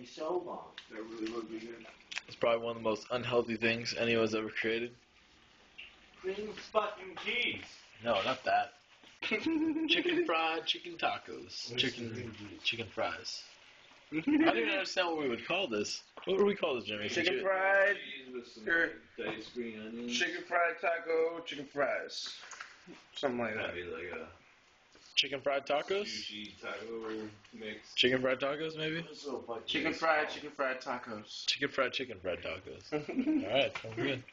so long. That really would be good. It's probably one of the most unhealthy things anyone's ever created. Cream fucking cheese. No, not that. Chicken fried chicken tacos. Chicken fries. I don't even understand what we would call this. What would we call this, Jimmy? Chicken fried. Cheese with some Sure. diced green onions. Chicken fried taco, chicken fries. Something like that. That'd be like a Chicken fried tacos? sushi taco mix. Chicken fried tacos, maybe? Chicken fried tacos. Chicken fried tacos. Alright, sounds good.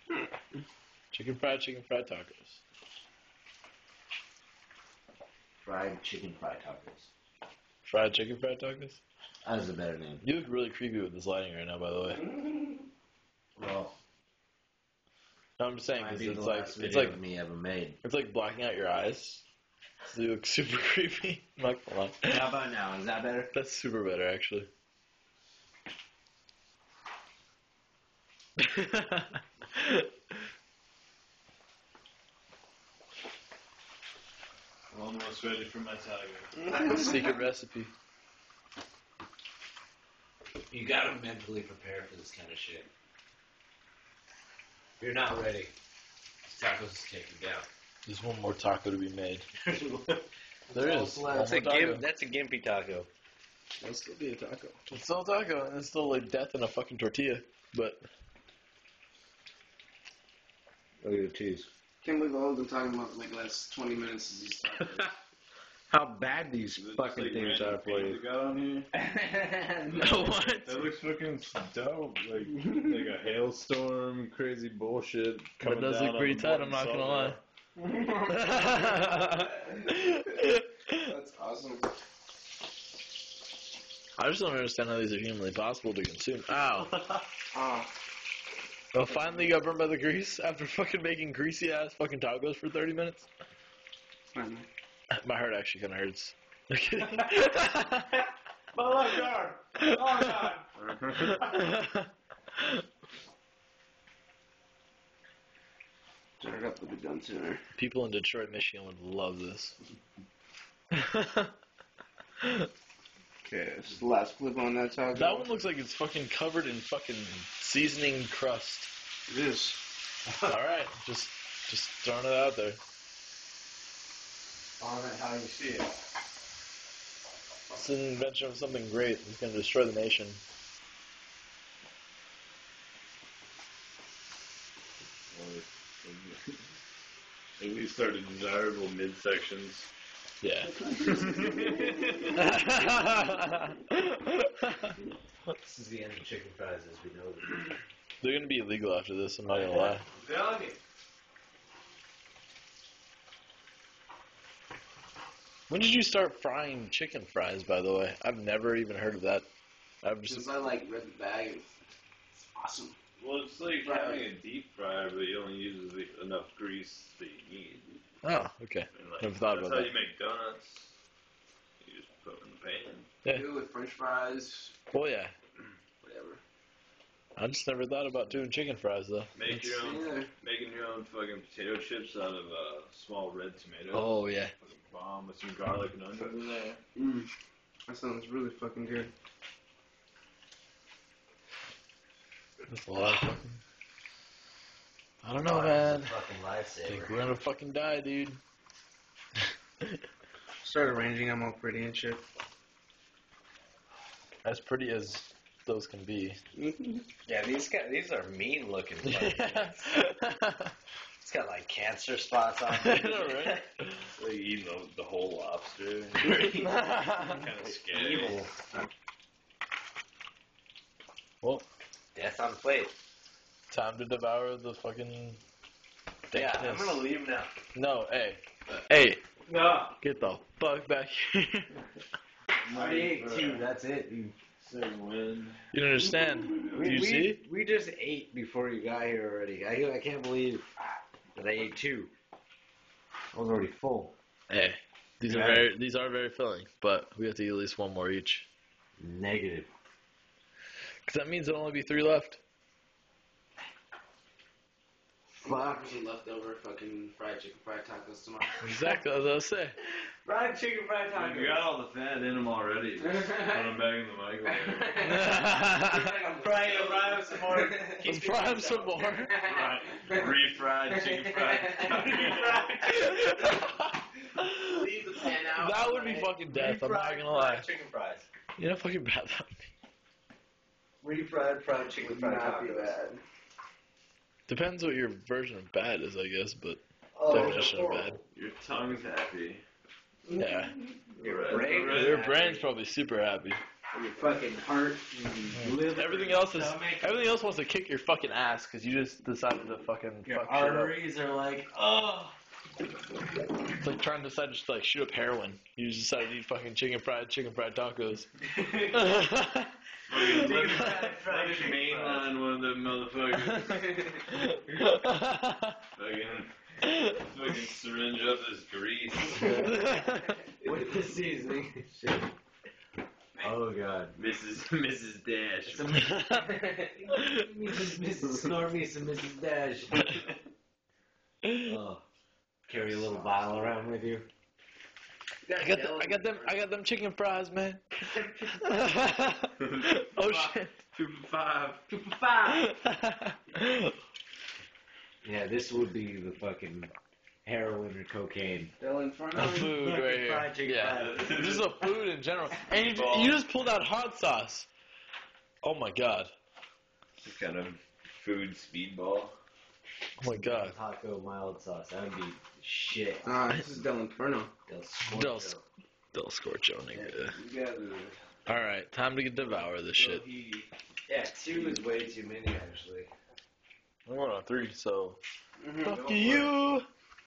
Chicken fried tacos. Fried chicken fried tacos. Fried chicken fried tacos? That is a better name. You look really creepy with this lighting right now, by the way. Well, No, I'm just saying, might because be the it's like, last video of me ever made. it's like blacking out your eyes. So you look super creepy. I'm not gonna lie. How about now? Is that better? That's super better, actually. Almost ready for my taco. Secret recipe. You gotta mentally prepare for this kind of shit. If you're not ready, tacos is taken down. There's one more taco to be made. There is. That's a That's a gimpy taco. That'll still be a taco. It's still a taco, and it's still like death in a fucking tortilla. But Look at the cheese. Can't believe all we've been talking about like the last 20 minutes is these tacos. How bad these Is it fucking just, like, things random are for paint you. we got on here? what? That looks fucking dope. Like a hailstorm, crazy bullshit. That coming does down look on pretty the tight. I'm not molten gonna lie. That's awesome. I just don't understand how these are humanly possible to consume. Ow. Oh, Well, finally got burned by the grease after fucking making greasy ass fucking tacos for 30 minutes. finally. My heart actually kind of hurts. I'm kidding. My left arm! Oh god! Jared up to be done sooner. People in Detroit, Michigan would love this. Okay, this is the last clip on that taco. That one looks like it's fucking covered in fucking seasoning crust. It is. Alright, just throwing it out there. On it how you see it. It's an invention of something great. It's going to destroy the nation. Maybe we started desirable midsections. Yeah. This is the end of chicken fries as we know them. They're going to be illegal after this, I'm not going to lie. When did you start frying chicken fries, by the way? I've never even heard of that. I've just... Since I like read the bag, it's awesome. Well, it's like having a deep fryer, but it only uses enough grease that you need. Oh, okay. And like, Never thought that's about how that. you make donuts. You just put them in the pan. Yeah. Do it with French fries, Well, yeah. whatever. I just never thought about doing chicken fries, though. Make your own, Yeah. making your own fucking potato chips out of small red tomatoes. Oh, yeah. Fucking bomb with some garlic and onions in there. Mm. That sounds really fucking good. That's a lot of fucking... I don't know, man. Fucking I think lifesaver. we're gonna fucking die, dude. Start arranging them all pretty and shit. As pretty as those can be. Yeah, these are mean looking. Yeah. It's got like cancer spots on I it. know, right? Like eating the whole lobster. Kind of scary. Evil. Well, Death on plate. time to devour the fucking... Yeah, I'm thickness. gonna leave now. No, hey. Hey, No. get the fuck back here. I already ate two, that's it. Second win. You don't understand. Do you see? We just ate before you got here already. I can't believe that I ate two. I was already full. Hey, these are very filling, but we have to eat at least one more each. Negative. Because that means there'll only be 3 left. fuck. Some leftover fucking fried chicken, fried tacos tomorrow. Exactly, as I was saying. Fried chicken, fried tacos. You got all the fat in them already. Just put them back in the microwave. Fry him some more. Let's fry him some more. Right. Refried chicken fried Leave the pan out. That would be fucking death, I'm not gonna lie. Chicken fries. You know how fucking bad that would be. Refried fried chicken fried Not be tacos. bad. Depends what your version of bad is, I guess, but Oh, definition of bad. Your tongue's happy. Yeah. Your Right. brain. Right. Your brain's probably super happy. Your fucking heart. And liver. Everything else wants to kick your fucking ass because you just decided to fucking Your fuck shit up. arteries are like, oh. It's like trying to decide just to like shoot up heroin. You just decided to eat fucking chicken fried tacos. Fucking mainline one of them motherfuckers. Fucking syringe up this grease. With the seasoning. Shit. Oh god. Mrs. Dash. Mrs. Snormy, some Mrs. Dash. Oh. Carry a little vial around with you. I got them chicken fries, man. Oh shit. 2 for 5. 2 for 5. Yeah, this would be the fucking heroin or cocaine. Del Inferno. A food right here. Fried chicken Yeah. fries. This is a food in general. And you just pulled out hot sauce. Oh my god. Some kind of food speedball. Oh my god. Taco mild sauce. That would be shit. This is Del Inferno. Del Scorcho, nigga. You got Alright, time to devour this shit. Yeah, 2 is way too many actually. I'm going on 3, so. Mm-hmm. Fuck you!